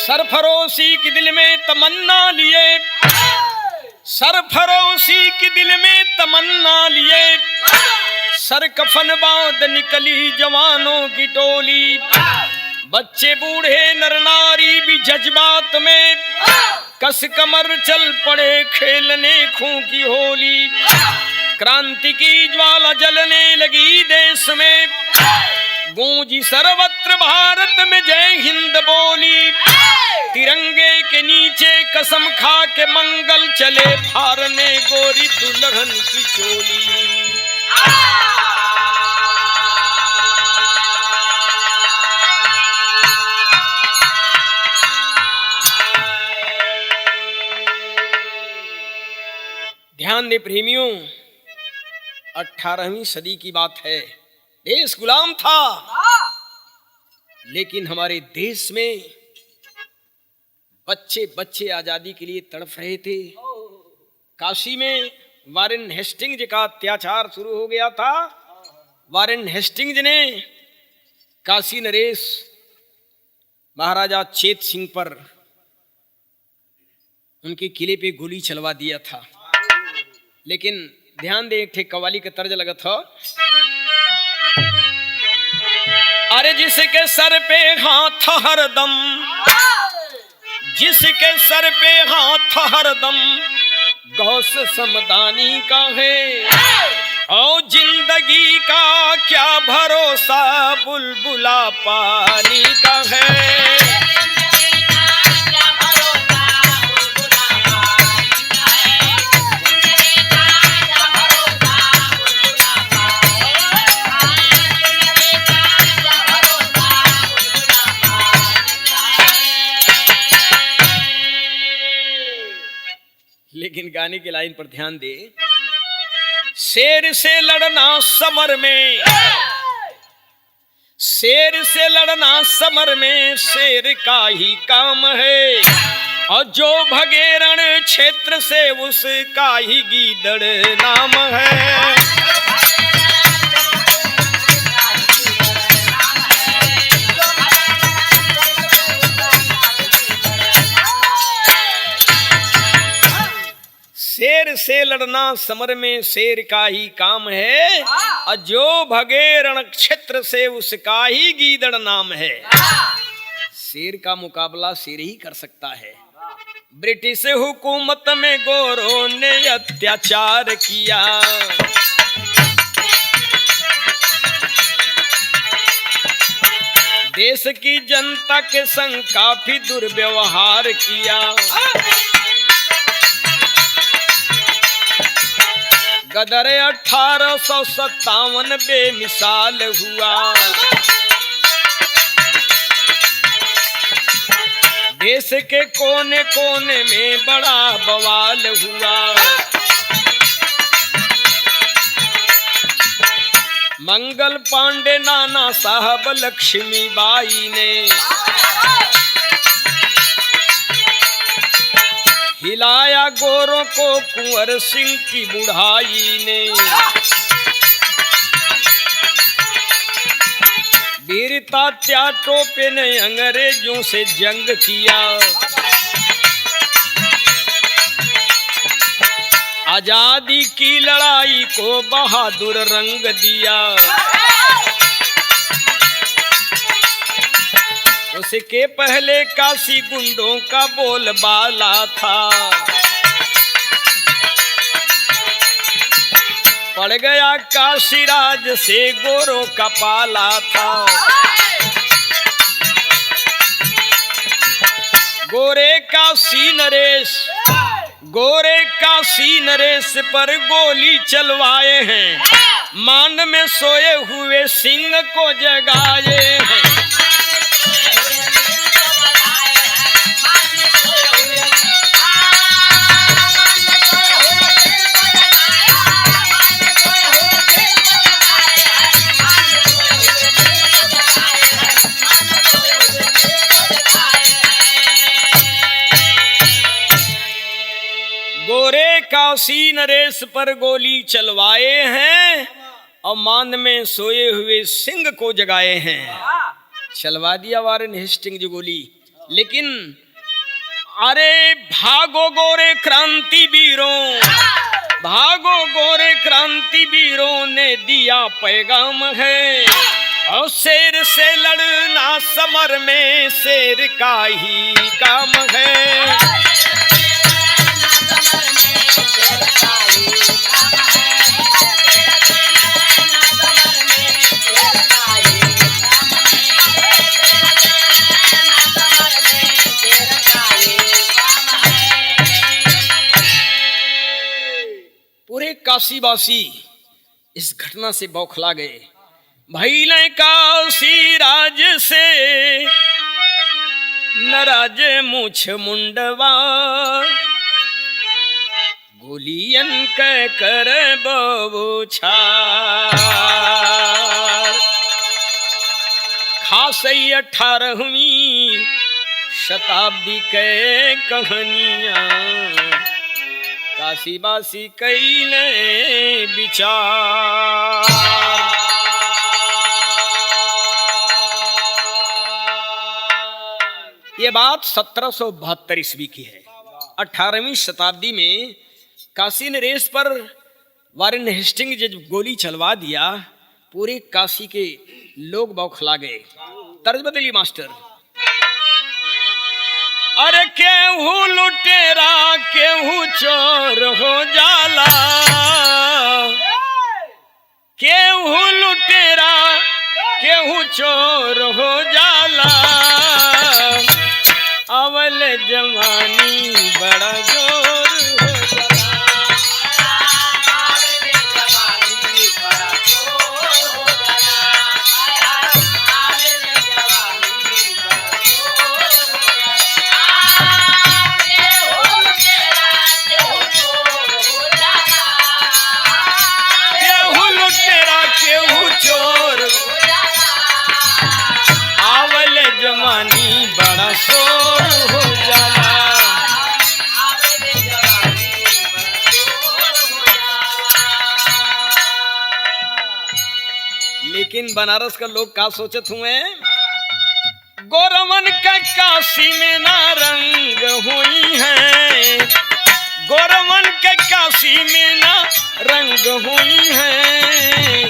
सरफरोशी की दिल में तमन्ना लिए, सरफरोशी की दिल में तमन्ना लिए, सर कफन बांध निकली जवानों की टोली। बच्चे बूढ़े नर नारी भी जज्बात में कस कमर चल पड़े खेलने खूं की होली। क्रांति की ज्वाला जलने लगी देश में, गूंजी सर्वत्र भारत में जय हिंद बोली। तिरंगे के नीचे कसम खा के मंगल चले फारने गोरी दुल्हन की चोली। ध्यान दे प्रेमियों, 18वीं सदी की बात है। देश गुलाम था, लेकिन हमारे देश में बच्चे बच्चे आजादी के लिए तड़प रहे थे। काशी में वारेन हेस्टिंग्स का अत्याचार शुरू हो गया था। वारेन हेस्टिंग्स ने काशी नरेश महाराजा चेत सिंह पर उनके किले पे गोली चलवा दिया था। लेकिन ध्यान दे, एक ठे कवाली का तर्ज लगा था। अरे जिसके सर पे हाथ हरदम, जिसके सर पे हाथ हरदम गौस समदानी का है, और जिंदगी का क्या भरोसा बुलबुला पानी का है। लेकिन गाने की लाइन पर ध्यान दे। शेर से लड़ना समर में, शेर से लड़ना समर में शेर का ही काम है, और जो भगे रण क्षेत्र से उसका ही गीदड़ नाम है। शेर से लड़ना समर में शेर का ही काम है, और जो भगे रण क्षेत्र से उसका ही गीदड़ नाम है। शेर का मुकाबला शेर ही कर सकता है। ब्रिटिश हुकूमत में गोरों ने अत्याचार किया, देश की जनता के संग काफी दुर्व्यवहार किया। गदर 1857 बेमिसाल हुआ, देश के कोने कोने में बड़ा बवाल हुआ। मंगल पांडे, नाना साहब, लक्ष्मीबाई ने हिलाया गोरों को कुंवर सिंह की बुढ़ाई ने। वीरता त्याटों पे ने अंग्रेजों से जंग किया, आजादी की लड़ाई को बहादुर रंग दिया। उसके पहले काशी गुंडों का बोलबाला था, पड़ गया काशी राज से गोरों का पाला था। गोरे काशी नरेश, गोरे काशी नरेश पर गोली चलवाए हैं, मान में सोए हुए सिंह को जगाए हैं। गोरे काशी नरेश पर गोली चलवाए हैं और मान में सोए हुए सिंह को जगाए हैं। चलवा दिया वारेन हेस्टिंग्स गोली, लेकिन अरे भागो गोरे क्रांति वीरों, भागो गोरे क्रांति वीरों ने दिया पैगाम है, और शेर से लड़ना समर में शेर का ही काम है। पूरे काशीवासी इस घटना से बौखला गए। भइले काशी राज से नाराज मूछ मुंडवा, गोलियन के कर बबूछार। खासई 18वीं शताब्दी के कहानियां, काशीवासी कैले विचार। ये बात 1772 ईस्वी की है। 18वीं शताब्दी में काशी नरेश पर वारेन हेस्टिंग जब गोली चलवा दिया, पूरे काशी के लोग बौखला गए। तर्ज बदली मास्टर। अरे केहू लुटेरा केहू चोर हो जाला, केहू लुटेरा केहू चोर हो जाला, अवल जवानी बड़ा जोर हो जाला। केहू लुटेरा केहू चोर, आवल जवानी बड़ा शोर हो जाला। लेकिन बनारस का लोग का सोचत हुए, गोरवन का काशी में ना रंग हुई है, गोरवन के काशी में ना रंग हुई है,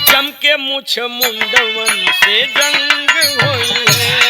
जम के मुछ मुंडवन से जंग हुई है।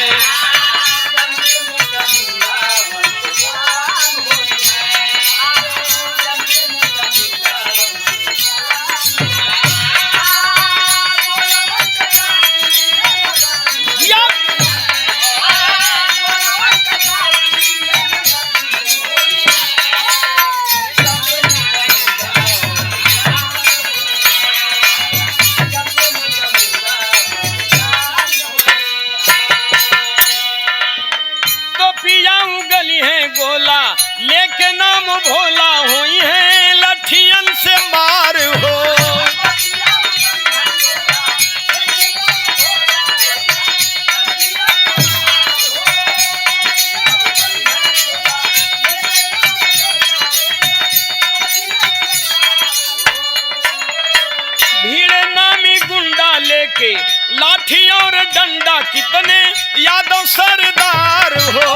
गोला लेके नाम भोला हुई है, लठियन से मार हो। भीड़ नामी गुंडा लेके लाठी और डंडा, कितने यादव सरदार हो।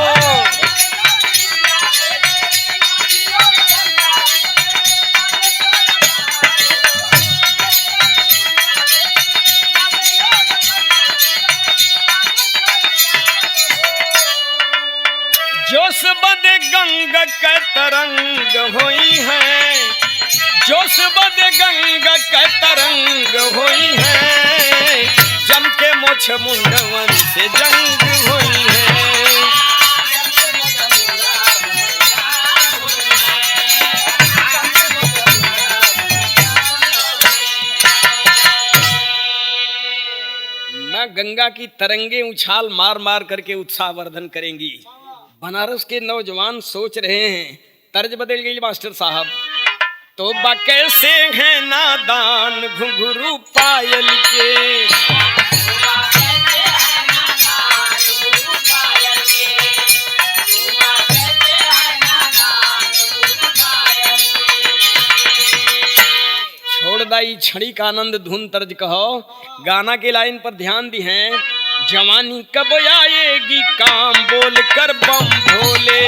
जोश बदे गंग के तरंग हुई है, जोश बदे गंग के तरंग हुई है, जम के मोछ मुंडवन से जंग हुई है। न गंगा की तरंगे उछाल मार मार करके उत्साहवर्धन करेंगी। बनारस के नौजवान सोच रहे हैं, तर्ज बदल गई मास्टर साहब। तो कैसे हैं नादान घुंघरू पायल के, छोड़ दाई छड़ी का आनंद धुन तर्ज कहो। गाना के लाइन पर ध्यान दी हैं, जवानी कब आएगी काम बोल कर बम भोले।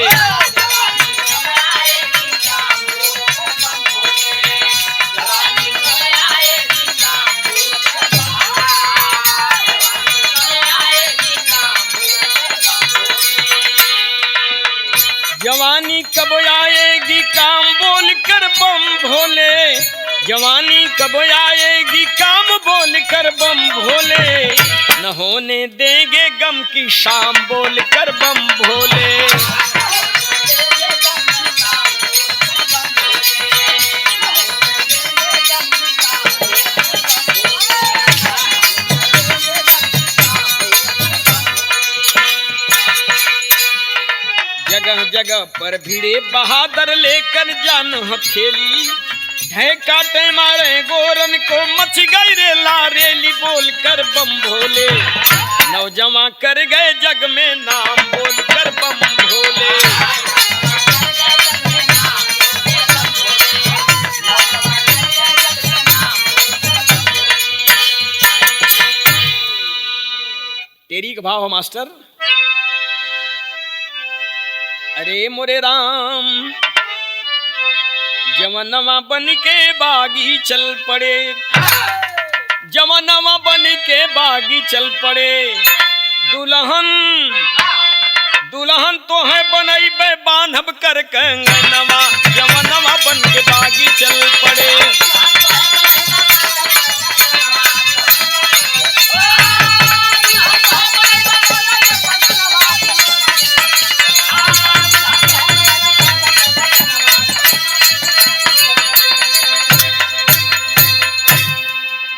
जवानी कब आएगी काम बोल कर बम भोले। जवानी कब आएगी काम बोल कर बम भोले। न होने देंगे गम की शाम बोल कर बम भोले। जगह जगह पर भिड़े बहादुर लेकर जान हथेली। ढह काटे मारे गोरन को मच गई रे लारेली बोल कर बम भोले। नौजवान कर गए जग में नाम बोल कर बम भोले। तेरी का भाव है मास्टर। अरे मोरे राम जवनवा बन के बागी चल पड़े। जवनवा बन के बागी चल पड़े। दुल्हन दुल्हन तो है बनई बे बांधब कर कंगनवा। जवनवा बन के बागी चल पड़े।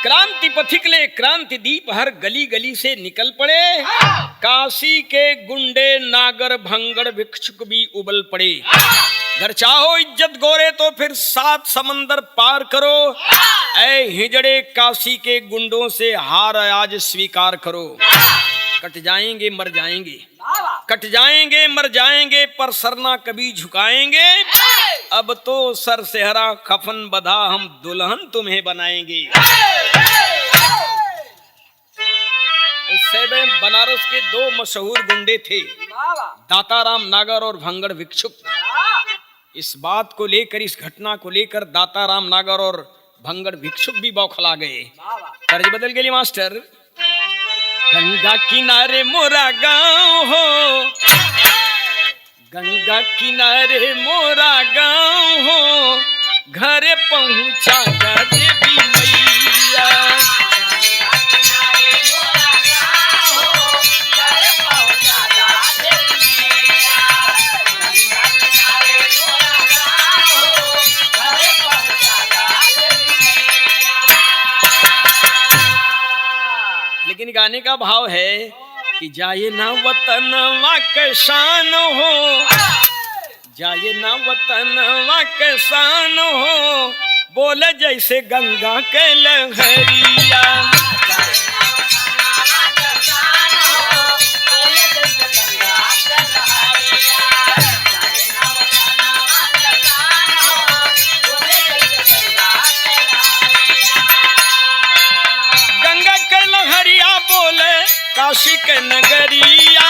क्रांति पथिकले क्रांति दीप हर गली गली से निकल पड़े। काशी के गुंडे नागर भंगड़ भिक्षुक भी उबल पड़े। घर चाहो इज्जत गोरे तो फिर 7 समंदर पार करो। ऐ हिजड़े काशी के गुंडों से हार आज स्वीकार करो। कट जाएंगे मर जाएंगे, कट जाएंगे मर जाएंगे, पर सर ना कभी झुकाएंगे। अब तो सर से हरा कफन बधा हम दुल्हन तुम्हें बनाएंगे। उस समय बनारस के 2 मशहूर गुंडे थे, दाताराम नागर और भंगड़ भिक्षुक। इस बात को लेकर, इस घटना को लेकर दाताराम नागर और भंगड़ भिक्षुक भी बौखला गए। तर्ज बदल गई मास्टर। गंगा किनारे मोरा गांव हो, गंगा किनारे मोरा गांव हो, घर पहुंचा देवी मैया। लेकिन गाने का भाव है कि जाए ना वतन के शान हो, जाए ना वतन के शान हो, बोले जैसे गंगा के लहरिया। गंगा के लहरिया बोले काशी के नगरिया।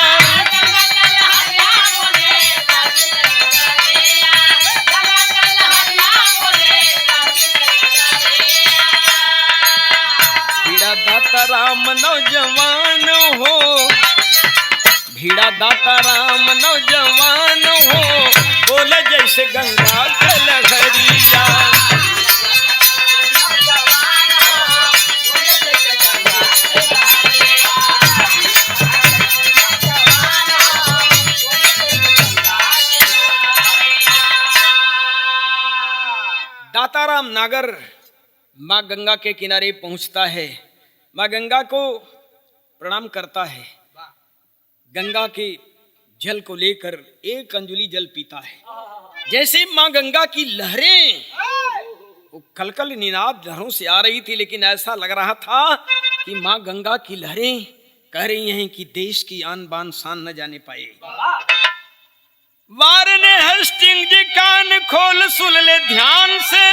भीड़ा दाता राम नौजवान हो, भीड़ा दाता राम नौजवान हो, बोले जैसे गंगा के लहरिया। दाताराम नागर माँ गंगा के किनारे पहुंचता है। माँ गंगा को प्रणाम करता है। गंगा के जल को लेकर 1 अंजुली जल पीता है। जैसे माँ गंगा की लहरें, वो कलकल निनाद लहरों से आ रही थी, लेकिन ऐसा लग रहा था कि माँ गंगा की लहरें कह रही हैं कि देश की आन बान शान न जाने पाए। वार ने हस्टिंग जी कान खोल सुन ले ध्यान से,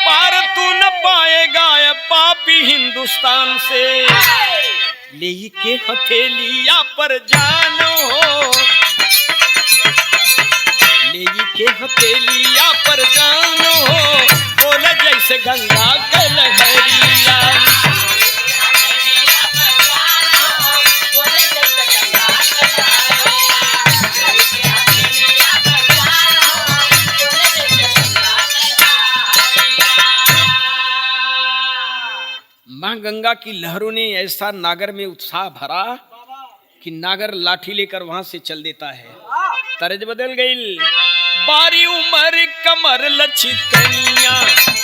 पार तू न पाएगा ये पापी हिंदुस्तान से। ले के हथेलिया पर जानो हो, ले के हथेलिया पर जानो हो, बोले जैसे गंगा के लहरिया। मां गंगा की लहरों ने ऐसा नागर में उत्साह भरा कि नागर लाठी लेकर वहां से चल देता है। तर्ज बदल गई। बारी उमर कमर लचकनिया,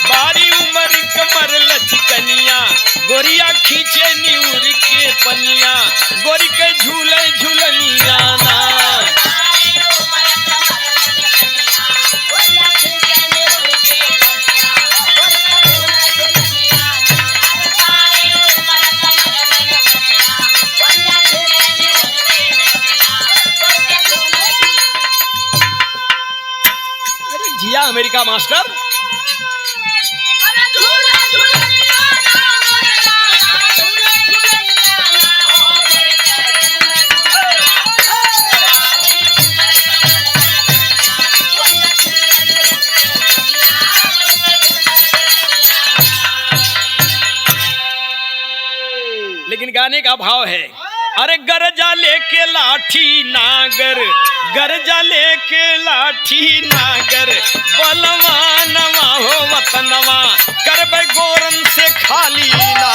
बारी उमर कमर लचकनिया, गोरिया खींचे न्यूर के पनिया, गोरी के झूले झूलनिया ना। जिया अमेरिका मास्टर। लेकिन गाने का भाव है, अरे गरजा लेके लाठी नागर, गरजा लेके लाठी नागर, बलवा नवा हो वतनवा, करबे गोरन से खाली ना।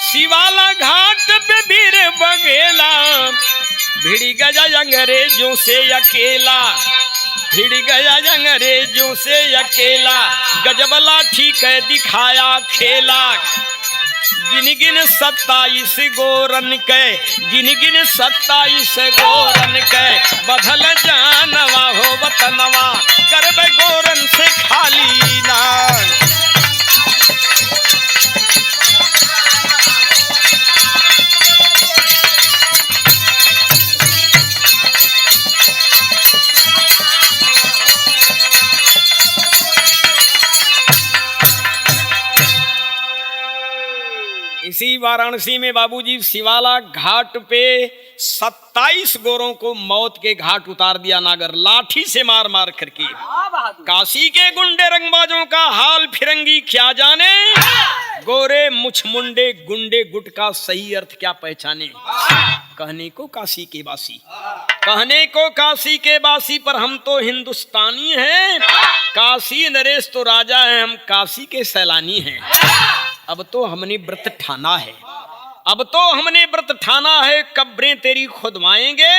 शिवाला घाट पे वीर बघेला, भिड़ गया अंग्रेजों से अकेला, भिड़ गया अंग्रेजों से अकेला, गजब लाठी के दिखाया खेला। गिन गिन 27 गोरन के, गिन गिन 27 गोरन के, बधल जानवा हो वतनवा, करबे गोरन से खाली ना। इसी वाराणसी में बाबूजी शिवाला घाट पे 27 गोरों को मौत के घाट उतार दिया नागर, लाठी से मार मार करके। काशी के गुंडे रंगबाजों का हाल फिरंगी क्या जाने, गोरे मुछ मुंडे गुंडे गुट का सही अर्थ क्या पहचाने। कहने को काशी के बासी, कहने को काशी के बासी, पर हम तो हिंदुस्तानी हैं। काशी नरेश तो राजा है, हम काशी के सैलानी हैं। अब तो हमने व्रत ठाना है, अब तो हमने व्रत ठाना है, कब्रें तेरी खुदवाएंगे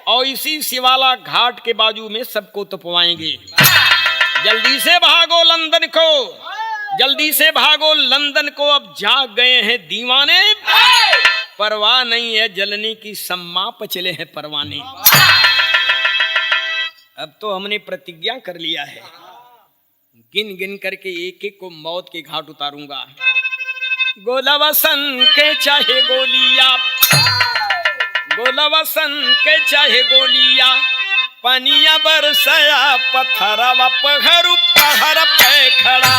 और इसी शिवाला घाट के बाजू में सबको तपवाएंगे। जल्दी से भागो लंदन को, जल्दी से भागो लंदन को, अब जाग गए हैं दीवाने, परवाह नहीं है जलने की, सम्मा पचले हैं परवाने। अब तो हमने प्रतिज्ञा कर लिया है, गिन गिन करके एक एक को मौत के घाट उतारूंगा। गोलवसन के चाहे गोलिया, गोलवसन के चाहे गोलिया, पनिया बरसया पत्थरवा पहरु पहर पे खड़ा।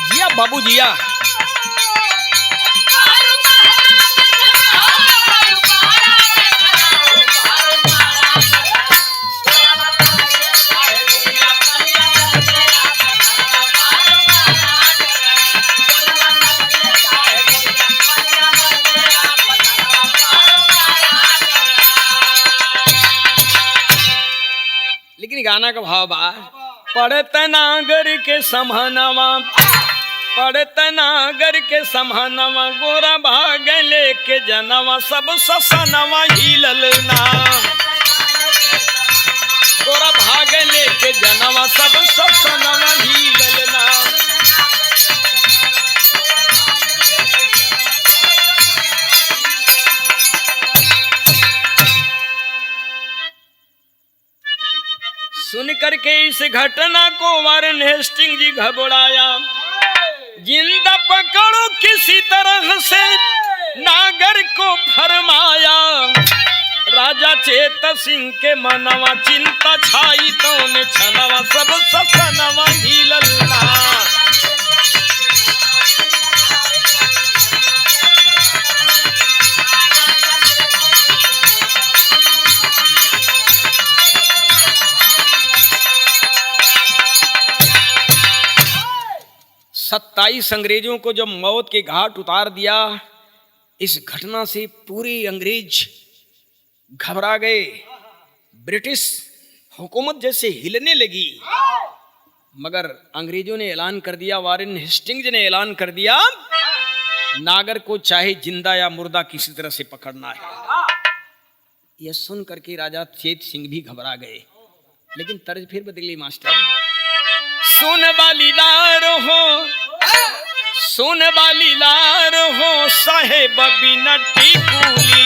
जिया बाबू जिया। लेकिन गाना का भाव बा, पड़त नागर के समहनवा, पड़त नागर के समहनवा, गोरा भाग लेके जनवा, सब ससनवा हिलल ना। गोरा भाग लेके जनवा, सब ससनवा हिलल ना। करके इस घटना को वारेन हेस्टिंग जी घबराया। जिंदा पकड़ो किसी तरह से, नागर को फरमाया। राजा चेत सिंह के मनवा चिंता छाई, तो ने छनवा सब ससनवा हिलला। 27 अंग्रेजों को जब मौत के घाट उतार दिया, इस घटना से पूरे अंग्रेज घबरा गए। ब्रिटिश हुकूमत जैसे हिलने लगी, मगर अंग्रेजों ने ऐलान कर दिया, वारेन हेस्टिंग्स ने ऐलान कर दिया, नागर को चाहे जिंदा या मुर्दा किसी तरह से पकड़ना है। यह सुन करके राजा चेत सिंह भी घबरा गए, लेकिन तर्ज फिर बदली मास्टर। सुन वाली लार हो, सुन वाली लार हो, साहेब बिना टिकुली।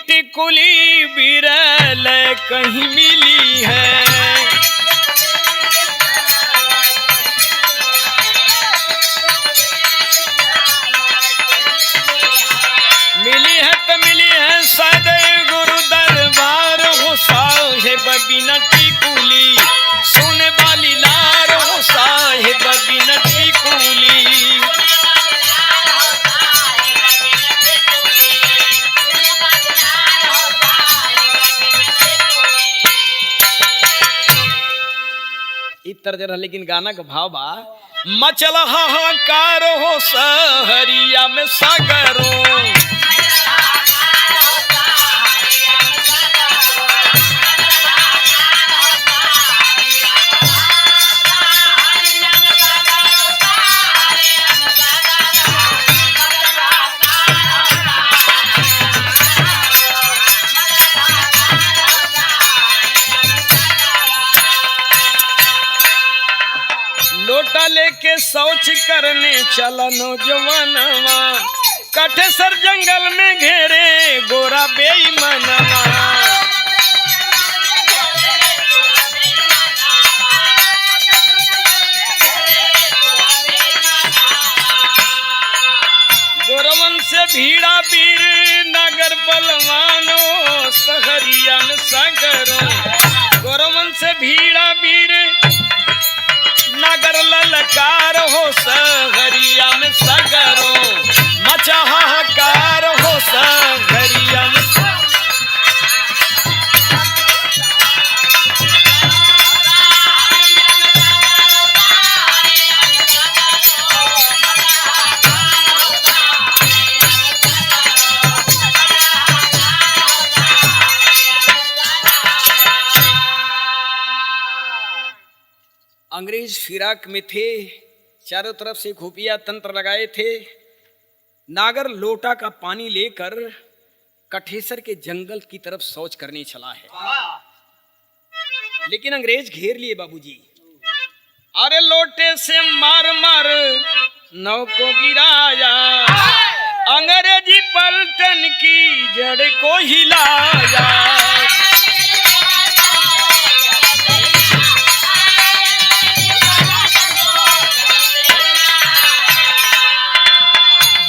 टिकुली बिरल कहीं मिली है, मिली है तो मिली है सदे गुरु दरबार हो, साहेब बिना टिकुली। सुन वाली लार हो, साहेब बिना टिकुली। इतर लेकिन गाना का भाव बा, मचल हाहाकार हो सहरिया में सागरों। लोटा लेके शौच करने चला नौजवानवा, कठेसर जंगल में घेरे गोरा बेईमानवा। गोरवन से भीड़ा वीर नगर बलवानो, सहरिया में सागरों। गोरवन से भीड़ा वीर नगर ललकार हो, सहरिया में सागरों। मचा हाहाकार हो सहरिया में। अंग्रेज फिराक में थे, चारों तरफ से खुफिया तंत्र लगाए थे। नागर लोटा का पानी लेकर कठेसर के जंगल की तरफ शौच करने चला है, लेकिन अंग्रेज घेर लिए बाबूजी। अरे लोटे से मार मार नौ को गिराया, अंग्रेजी पलटन की जड़ को हिलाया।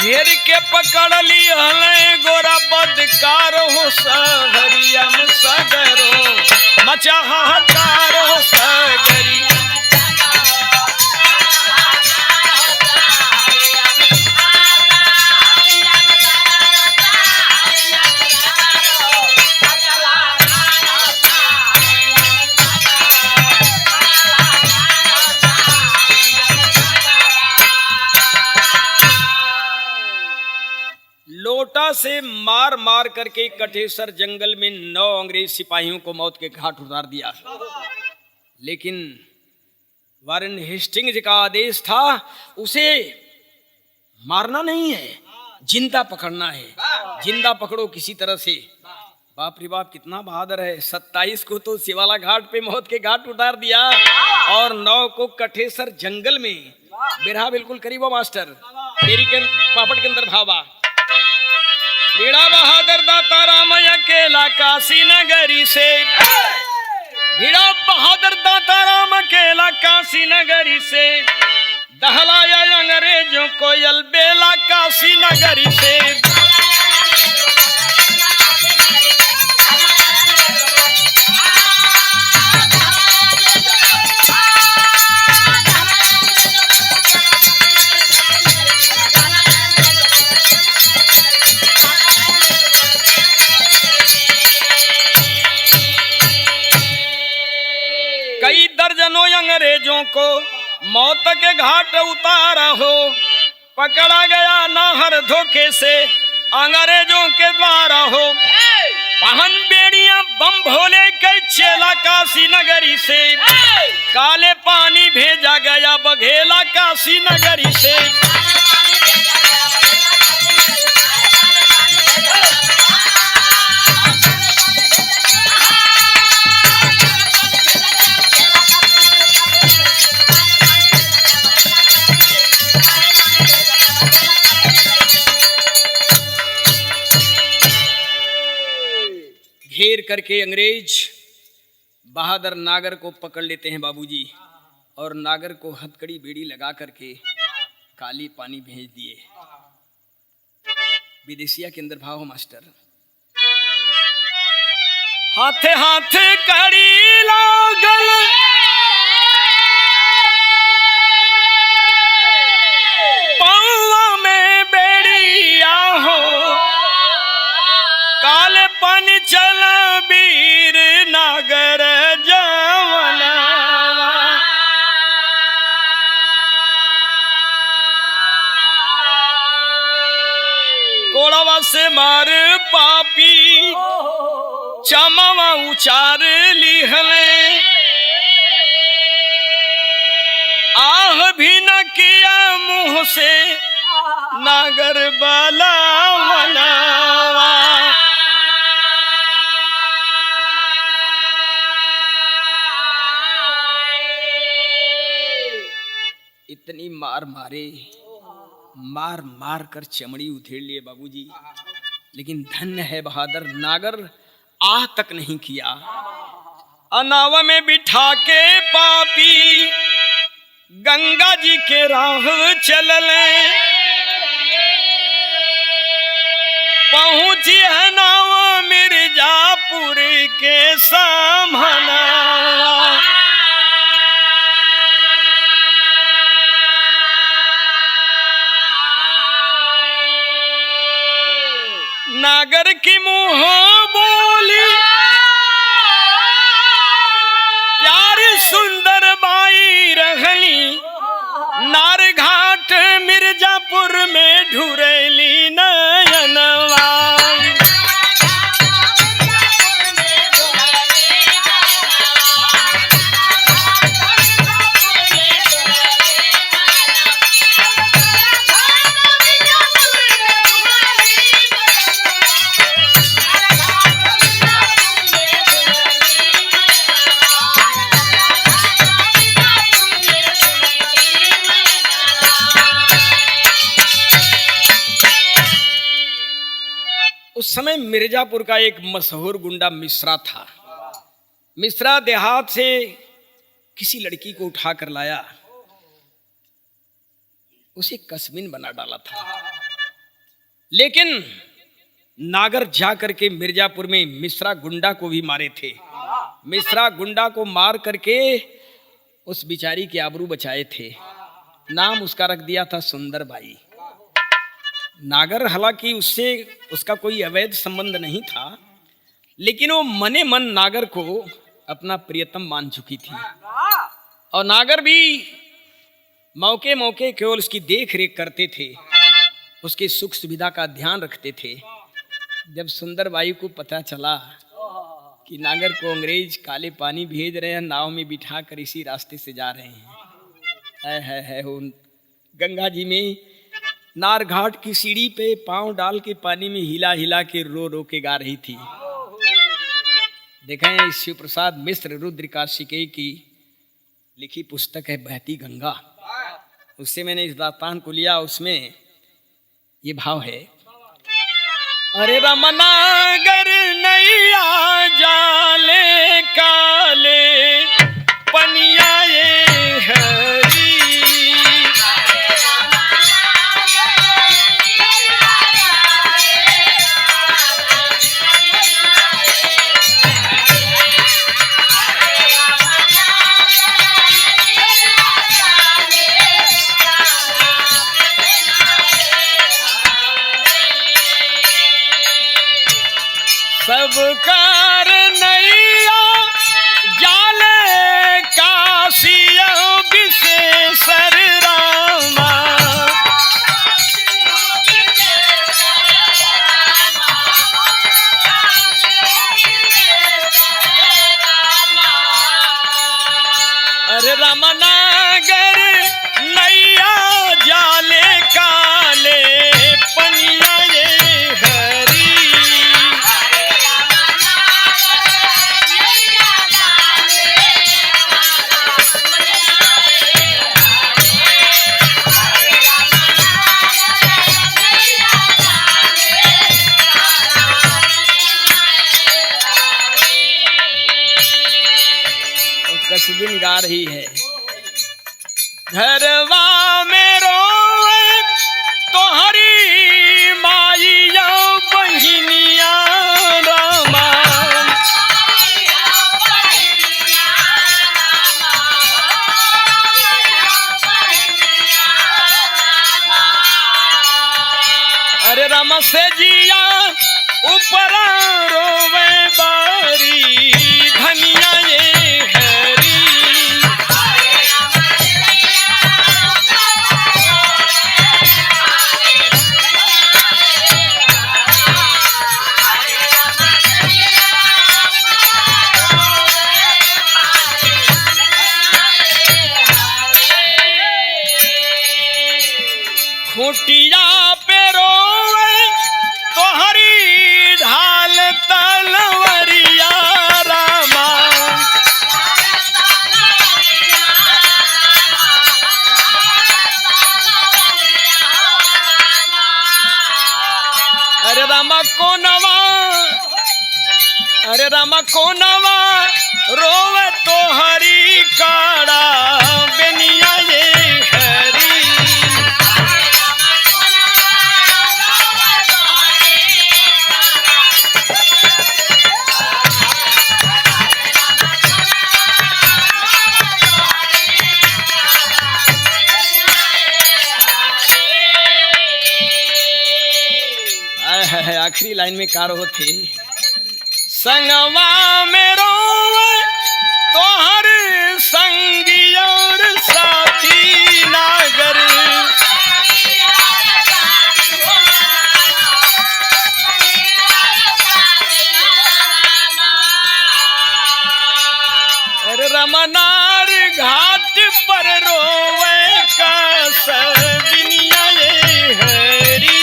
घेर के पकड़ ली हले गोरा बदकार हो, सहरिया में सागरों। मचा हाहाकार हो सागरी। लोटा से मार मार करके कठेसर जंगल में 9 अंग्रेज सिपाहियों को मौत के घाट उतार दिया, लेकिन वारेन हेस्टिंग्स का आदेश था उसे मारना नहीं है, जिंदा पकड़ना है। जिंदा पकड़ो किसी तरह से। बाप रे बाप, कितना बहादुर है। 27 को तो शिवाला घाट पे मौत के घाट उतार दिया और 9 को कठेसर जंगल में। बिरहा बिल्कुल करीब हो मास्टर, तेरी के पापड़ के अंदर भावा। बीड़ा बहादुर दाता राम अकेला काशी नगरी से, बीड़ा बहादुर दाता राम अकेला काशी नगरी से, दहलाया अंग्रेजों को अलबेला काशी नगरी से। कई दर्जनों अंग्रेजों को मौत के घाट उतारा हो, पकड़ा गया नाहर धोखे से अंग्रेजों के द्वारा हो। पहन बेड़ियां बम भोले के चेला काशी नगरी से, काले पानी भेजा गया बघेला काशी नगरी से। घेर करके अंग्रेज बहादुर नागर को पकड़ लेते हैं बाबूजी, और नागर को हथकड़ी बेड़ी लगा करके काली पानी भेज दिए। विदेशिया के अंदर भाव मास्टर, हाथे हाथे कड़ी लागल पाँव में बेड़िया हो, काले पानी चल वीर नागर जवना। कोड़वा से मार पापी चमावा उचार लिहले, आह भी न किया मुंह से नागर बाला मनावा। इतनी मार मारे, मार मार कर चमड़ी उधेड़ लिए बाबूजी, लेकिन धन्य है बहादुर नागर, आह तक नहीं किया। अनावा में बिठा के पापी गंगा जी के राह चलले, पहुंची है नाव मिर्जापुर के सामना। नागर की मुंह बोली प्यारी सुंदर बाई रहली, नार घाट मिर्जापुर में ढुरैली नयनवा। उस समय मिर्जापुर का एक मशहूर गुंडा मिश्रा था। मिश्रा देहात से किसी लड़की को उठा कर लाया, उसे कस्मिन बना डाला था। लेकिन नागर जा करके मिर्जापुर में मिश्रा गुंडा को भी मारे थे। मिश्रा गुंडा को मार करके उस बिचारी के आबरू बचाए थे। नाम उसका रख दिया था सुंदर बाई। नागर हालांकि उससे उसका कोई अवैध संबंध नहीं था, लेकिन वो मने मन नागर को अपना प्रियतम मान चुकी थी। और नागर भी मौके मौके केवल उसकी देख रेख करते थे, उसकी सुख सुविधा का ध्यान रखते थे। जब सुंदर बाई को पता चला कि नागर को अंग्रेज काले पानी भेज रहे हैं, नाव में बिठा कर इसी रास्ते से जा रहे हैं, है वो गंगा जी में नार घाट की सीढ़ी पे पांव डाल के पानी में हिला हिला के रो रो के गा रही थी। देखें, शिव प्रसाद मिश्र रुद्र काशिकेय की लिखी पुस्तक है बहती गंगा, उससे मैंने इस दास्तान को लिया। उसमें ये भाव है, अरे रमनागर नैया जाले काले पनिया ये हरी। सब कार नैया जाले काशिया विशेषर रामा। अरे रामनगर नैया जाले काले पनिया ये हरी। कसबिन गा रही है, घरवा में रोवे तो हरी माइया बहिनिया रामा। अरे रामा से जिया ऊपर रोवे बारी धनिया ये हरी। खूटिया पे रोवे तो हरी ढाल तलवरिया रामा। अरे रामा को नवा, अरे रामा को नवा रोवे तो हरी काड़ा बेनिया ये हरी। आखिरी लाइन में कार होती, संगवा में रोवे तो हर संगी और साथी नागर। अरे रमनार घाट पर रोवे कसबिनिया ये हरी।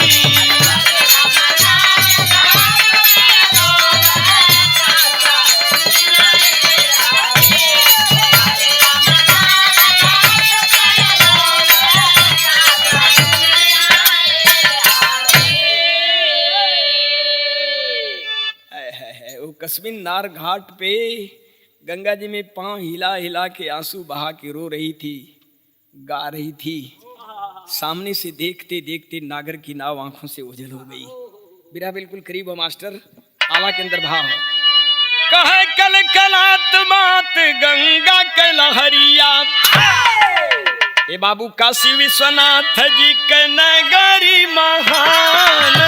कसबिन नार घाट पे गंगा जी में पांव हिला हिला के आंसू बहा के रो रही थी, गा रही थी। सामने से देखते देखते नागर की नाव आंखों से ओझल हो गई। बिरा बिल्कुल करीब हो मास्टर, आला के अंदर भाव कहे कल कलात बात गंगा कलहरिया। ए बाबू काशी विश्वनाथ जी के नगरी महान।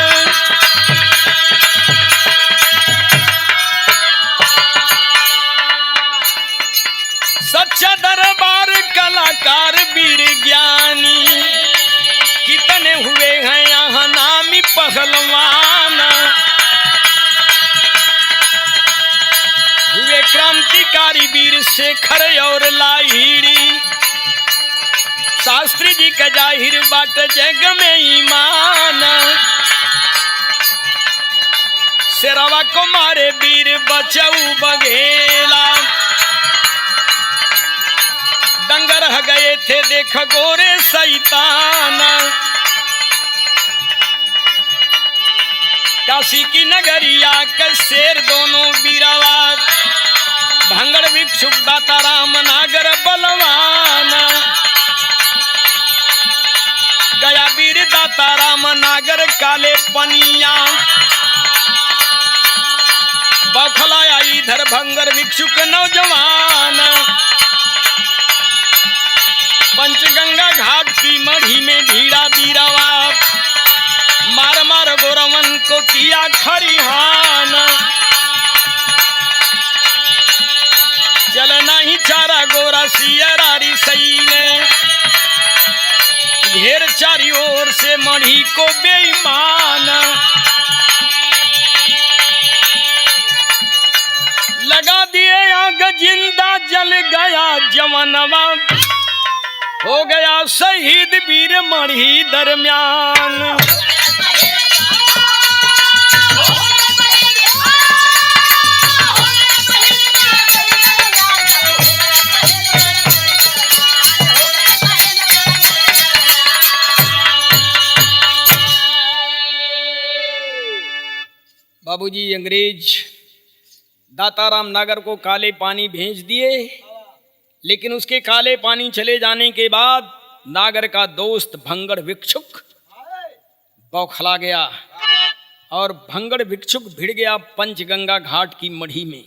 सच्चा दरबार कलाकार वीर ज्ञानी कितने हुए हैं यहाँ नामी पहलवान। हुए क्रांतिकारी वीर शेखर और लाहिड़ी, शास्त्री जी का जाहिर बाट जग में ईमान, शेरवा को मारे वीर बचऊ बघेला, दंग रह गए थे देख गोरे शैतान, काशी की नगरिया के शेर दोनों वीरवा, भंगड़ भिक्षुक दाता राम नागर बलवान, गया वीर दाता राम नागर काले पनिया, बौखलाया इधर भंगर भिक्षुक नौजवान, पंचगंगा घाट की मढ़ी में भीड़ा बीरावा, मार मार गोरवन को किया खरिहान, चलना ही चारा गोरा सियरारी सही ने, घेर चारी ओर से मढ़ी को बेईमान, लगा दिए आग जिंदा जल गया जवानवा, हो गया शहीद वीर मढ़ी दरमियान। बाबूजी अंग्रेज दाताराम नागर को काले पानी भेज दिए, लेकिन उसके काले पानी चले जाने के बाद नागर का दोस्त भंगड़ भिक्षुक बौखला गया और भंगड़ भिक्षुक भिड़ गया पंचगंगा घाट की मढ़ी में।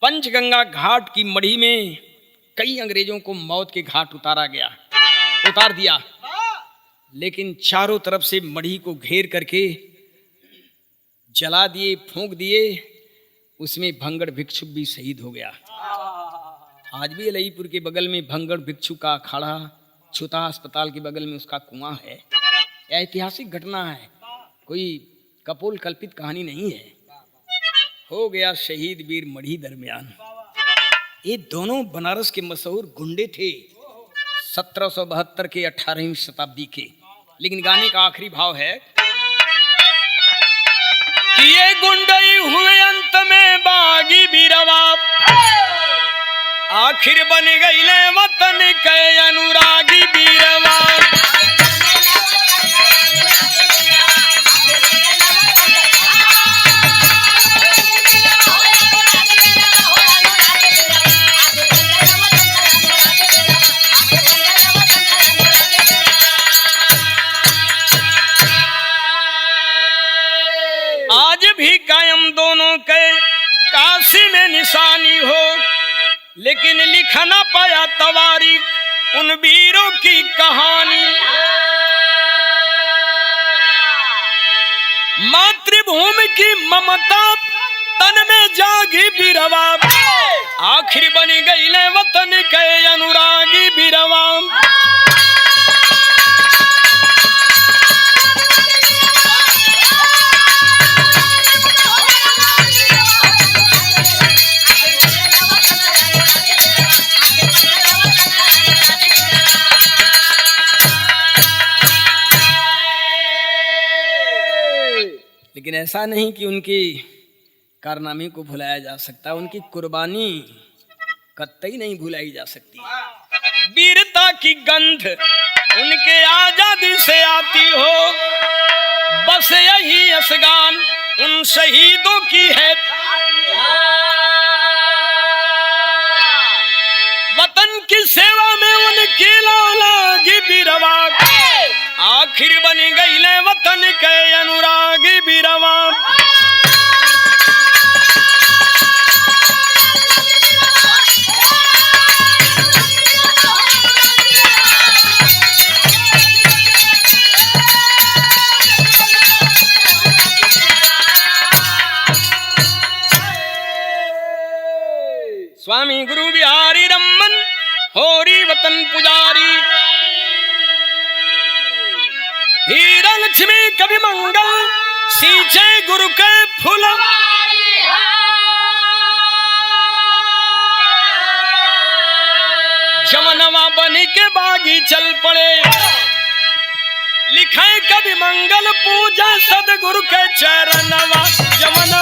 पंचगंगा घाट की मढ़ी में कई अंग्रेजों को मौत के घाट उतार दिया, लेकिन चारों तरफ से मढ़ी को घेर करके जला दिए, फूंक दिए। उसमें भंगड़ भिक्षुक भी शहीद हो गया। आज भी अलईपुर के बगल में भंगड़ भिक्षुक का अखाड़ा, छुता अस्पताल के बगल में उसका कुआं है। ऐतिहासिक घटना है, कोई कपोल कल्पित कहानी नहीं है। हो गया शहीद वीर मढ़ी दरमियान। ये दोनों बनारस के मशहूर गुंडे थे 1772 के 18वीं शताब्दी के। लेकिन गाने का आखिरी भाव है कि ये गुंडई हुए अंत में बागी बीरवा, आखिर बन गईले वतन के अनुरागी बीरवा। आज भी कायम दोनों के काशी में निशानी हो, लेकिन लिख ना पाया तवारीख उन वीरों की कहानी। मातृभूमि की ममता तन में जागी बीरवा, आखिर बन गईले वतन के अनुरागी बीरवा। लेकिन ऐसा नहीं कि उनके कारनामे को भुलाया जा सकता, उनकी कुर्बानी कतई नहीं भुलाई जा सकती। वीरता की गंध उनके आजादी से आती हो, बस यही असगान उन शहीदों की है। वतन की सेवा में उनकी लागी बीरवा, आखिर बन गईले वतन के अनुरागी बीरवा। स्वामी गुरु बिहारी रमन होरी वतन पुजारी, हीरा लक्ष्मी कवि मंगल सींचे गुरु के फूल। जवनवा बन के नगरी चल पड़े। लिखे कवि मंगल पूजा सदगुरु के चरणवा, जमन